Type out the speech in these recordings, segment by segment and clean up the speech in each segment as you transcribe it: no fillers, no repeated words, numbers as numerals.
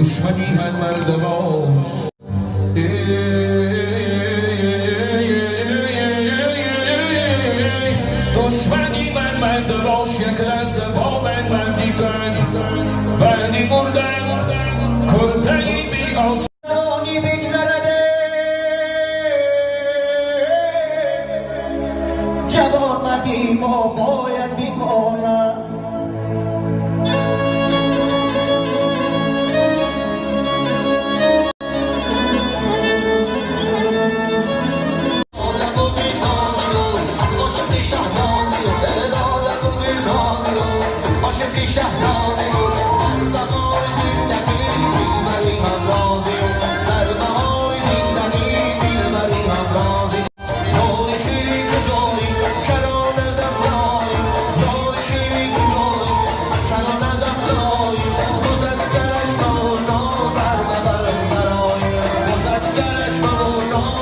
دشمنی من مرد باش دشمنی من مرد باش یک لحظه با من بندی کن بندی مردم کرتهی بی آسانی بگذرده جوان مردی ما باید بیمانم شهنازی در بهار زندگی بیلبری همرازی در بهار زندگی بیلبری همرازی یاد شیری کجایی کران زمرایی یاد شیری کجایی کران زمرایی مزدگرش مونا سر ببرم برایی مزدگرش مونا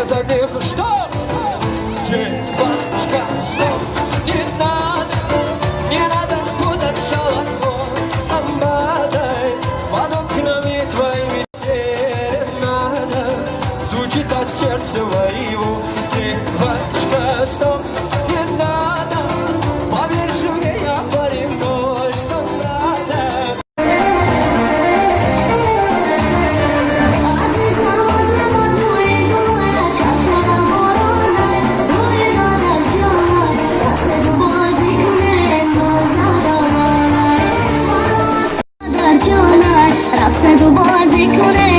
Это не что? Девочка, стоп, не надо путать шалахой с ламбадой. Под окнами твоими серенада звучит от сердца моего. Девочка, стоп, не надо, поверь же мне, я парень той, что надо. رفته تو بازی کنه